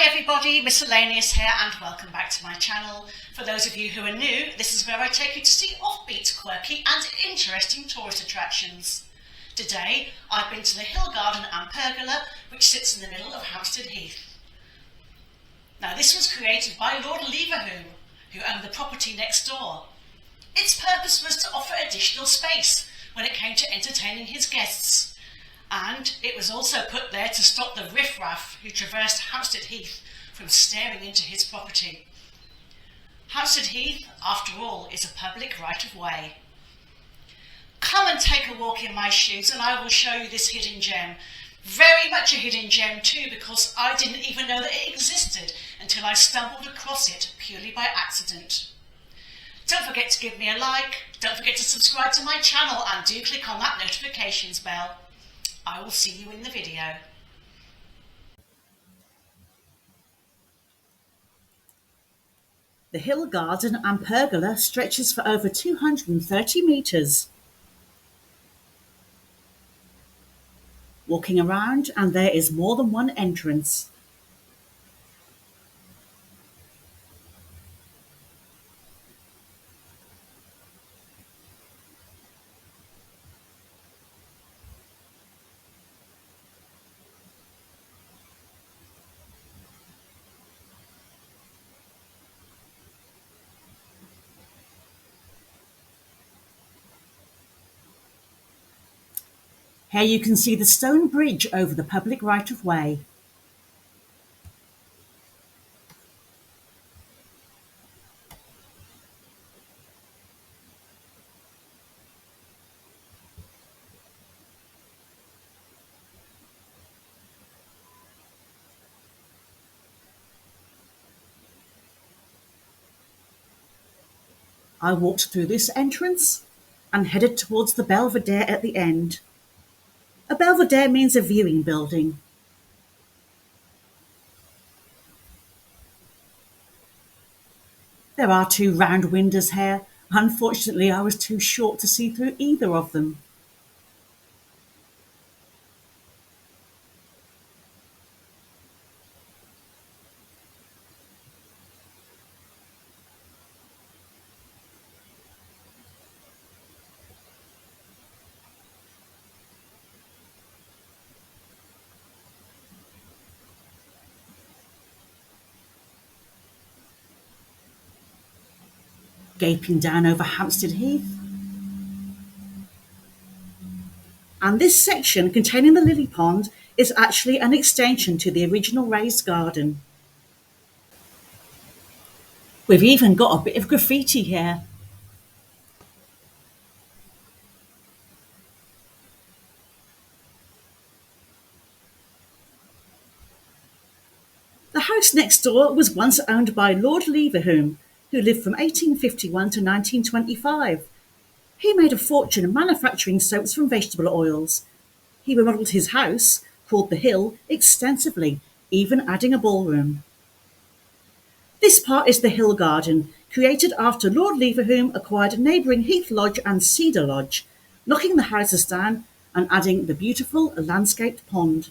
everybody, Miscellaneous here and welcome back to my channel. For those of you who are new, this is where I take you to see offbeat, quirky and interesting tourist attractions. Today I've been to the Hill Garden and Pergola, which sits in the middle of Hampstead Heath. Now this was created by Lord Leverhulme, who owned the property next door. Its purpose was to offer additional space when it came to entertaining his guests. And it was also put there to stop the riff-raff who traversed Hampstead Heath from staring into his property. Hampstead Heath, after all, is a public right-of-way. Come and take a walk in my shoes and I will show you this hidden gem. Very much a hidden gem too, because I didn't even know that it existed until I stumbled across it purely by accident. Don't forget to give me a like, don't forget to subscribe to my channel and do click on that notifications bell. I will see you in the video. The Hill Garden and Pergola stretches for over 230 metres. Walking around and there is more than one entrance. Here you can see the stone bridge over the public right-of-way. I walked through this entrance and headed towards the belvedere at the end. A belvedere means a viewing building. There are two round windows here. Unfortunately, I was too short to see through either of them. Gaping down over Hampstead Heath. And this section containing the lily pond is actually an extension to the original raised garden. We've even got a bit of graffiti here. The house next door was once owned by Lord Leverhulme, who lived from 1851 to 1925. He made a fortune manufacturing soaps from vegetable oils. He remodelled his house, called the Hill, extensively, even adding a ballroom. This part is the Hill Garden, created after Lord Leverhulme acquired neighbouring Heath Lodge and Cedar Lodge, knocking the houses down and adding the beautiful landscaped pond.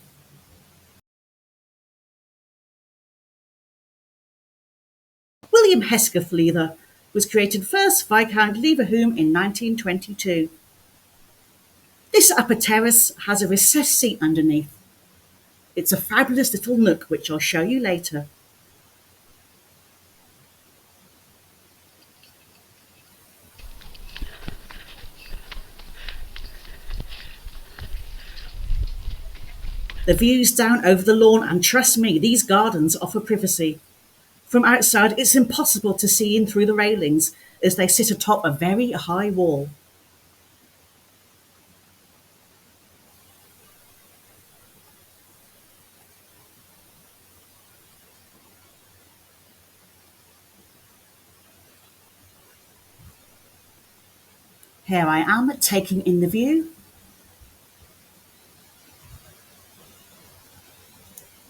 William Hesketh was created first Viscount Leverhulme in 1922. This upper terrace has a recessed seat underneath. It's a fabulous little nook which I'll show you later. The views down over the lawn, and trust me, these gardens offer privacy. From outside, it's impossible to see in through the railings as they sit atop a very high wall. Here I am taking in the view.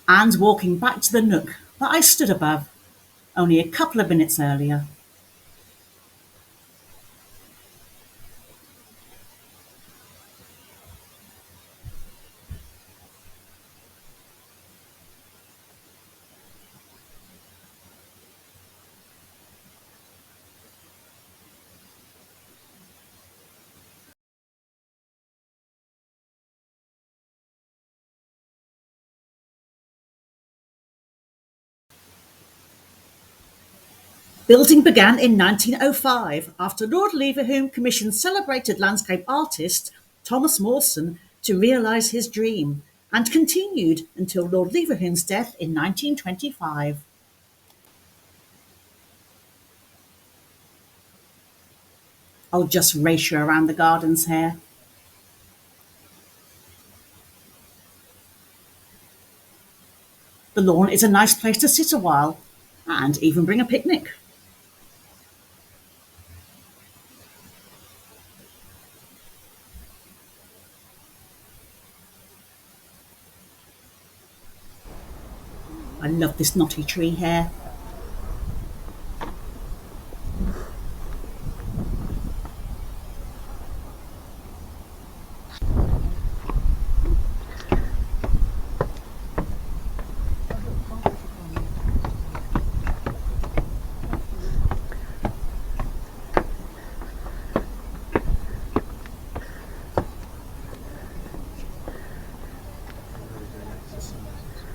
And walking back to the nook that I stood above only a couple of minutes earlier. Building began in 1905 after Lord Leverhulme commissioned celebrated landscape artist Thomas Mawson to realise his dream, and continued until Lord Leverhulme's death in 1925. I'll just race you around the gardens here. The lawn is a nice place to sit a while, and even bring a picnic. I love this knotty tree here.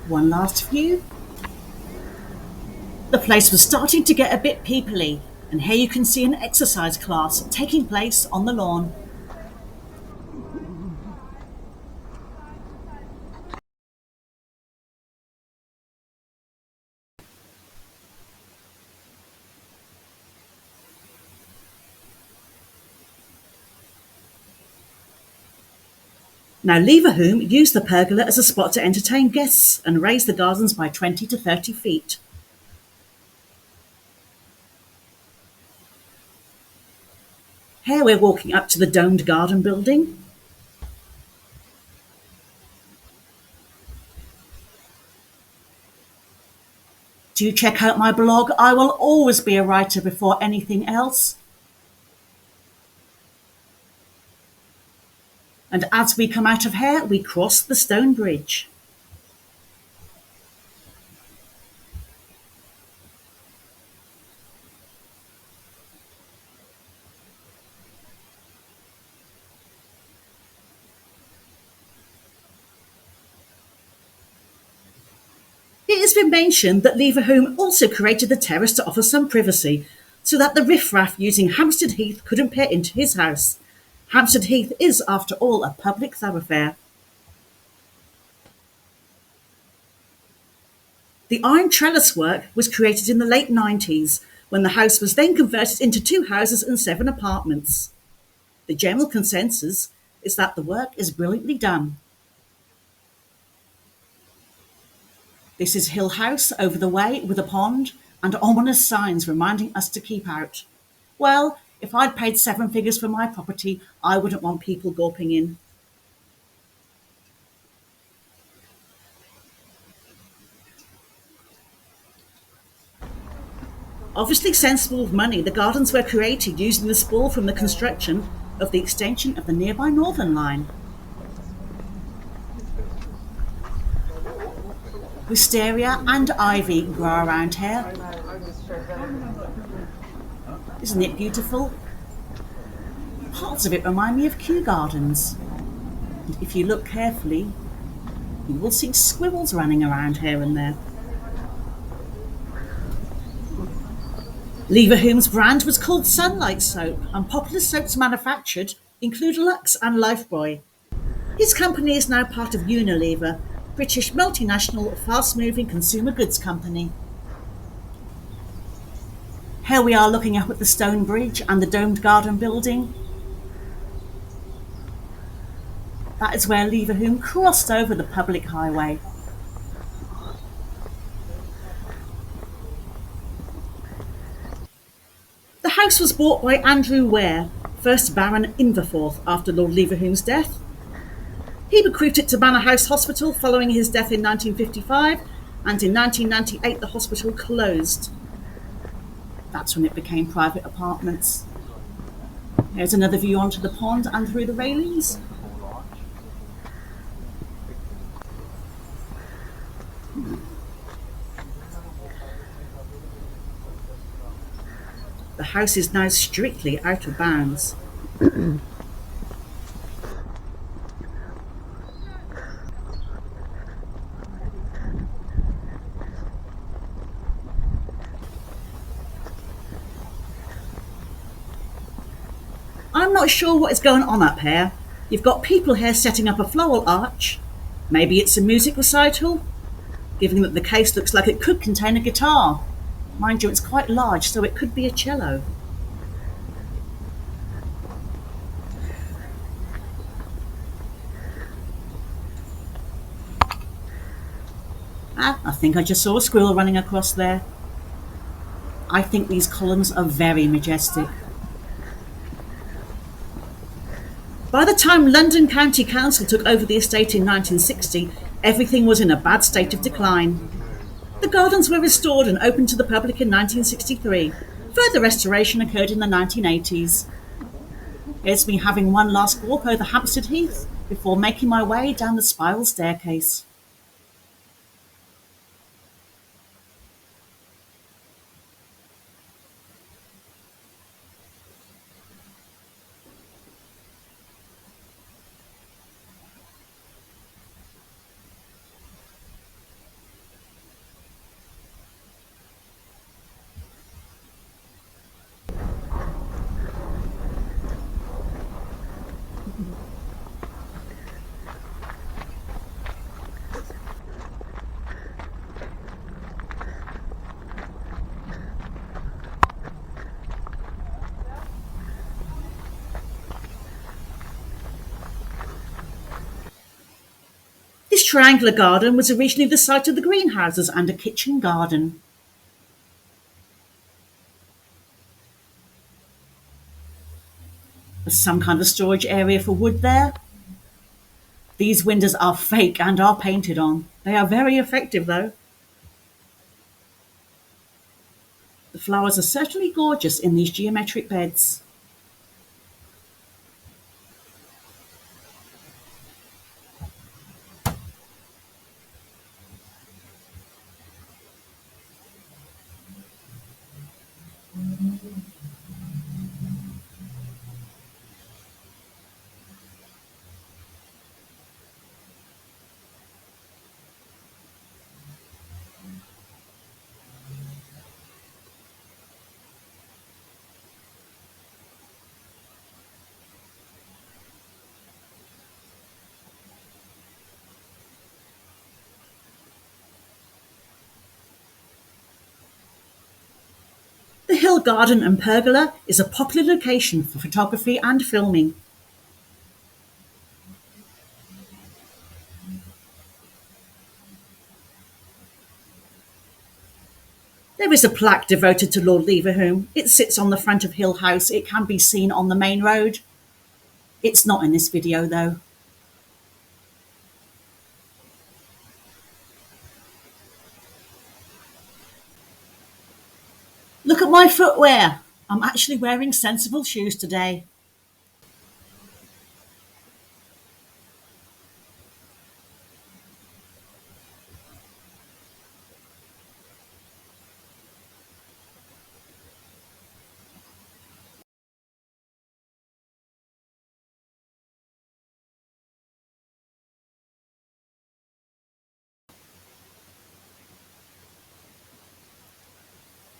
One last view. The place was starting to get a bit peoply, and here you can see an exercise class taking place on the lawn. Now Leverhulme used the pergola as a spot to entertain guests and raise the gardens by 20 to 30 feet. Here we're walking up to the domed garden building. Do check out my blog. I will always be a writer before anything else. And as we come out of here, we cross the stone bridge. It has been mentioned that Leverhulme also created the terrace to offer some privacy, so that the riff-raff using Hampstead Heath couldn't peer into his house. Hampstead Heath is, after all, a public thoroughfare. The iron trellis work was created in the late 90s, when the house was then converted into 2 houses and 7 apartments. The general consensus is that the work is brilliantly done. This is Hill House over the way with a pond and ominous signs reminding us to keep out. Well, if I'd paid 7 figures for my property, I wouldn't want people gawping in. Obviously sensible with money, the gardens were created using the spoil from the construction of the extension of the nearby Northern Line. Wisteria and ivy grow around here. Isn't it beautiful? Parts of it remind me of Kew Gardens. And if you look carefully, you will see squirrels running around here and there. Leverhulme's brand was called Sunlight Soap, and popular soaps manufactured include Lux and Lifebuoy. His company is now part of Unilever, British multinational fast-moving consumer goods company. Here we are looking up at the stone bridge and the domed garden building. That is where Leverhulme crossed over the public highway. The house was bought by Andrew Ware, 1st Baron Inverforth, after Lord Leverhulme's death. He bequeathed it to Manor House Hospital following his death in 1955, and in 1998 the hospital closed. That's when it became private apartments. Here's another view onto the pond and through the railings. The house is now strictly out of bounds. I'm not sure what is going on up here. You've got people here setting up a floral arch. Maybe it's a music recital, given that the case looks like it could contain a guitar. Mind you, it's quite large, so it could be a cello. I think I just saw a squirrel running across there. I think these columns are very majestic. By the time London County Council took over the estate in 1960, everything was in a bad state of decline. The gardens were restored and opened to the public in 1963. Further restoration occurred in the 1980s. Here's me having one last walk over Hampstead Heath before making my way down the spiral staircase. This triangular garden was originally the site of the greenhouses and a kitchen garden. There's some kind of storage area for wood there. These windows are fake and are painted on. They are very effective though. The flowers are certainly gorgeous in these geometric beds. The Hill Garden and Pergola is a popular location for photography and filming. There is a plaque devoted to Lord Leverhulme. It sits on the front of Hill House. It can be seen on the main road. It's not in this video though. Look at my footwear. I'm actually wearing sensible shoes today.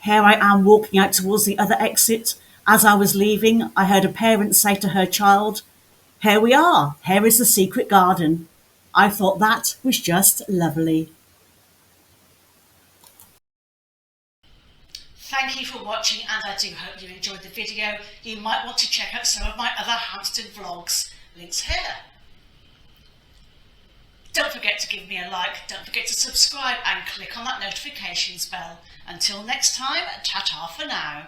Here I am walking out towards the other exit. As I was leaving, I heard a parent say to her child, "Here we are, here is the secret garden." I thought that was just lovely. Thank you for watching, and I do hope you enjoyed the video. You might want to check out some of my other Hampstead vlogs. Links here. Don't forget to give me a like, don't forget to subscribe and click on that notifications bell. Until next time, ta-ta for now.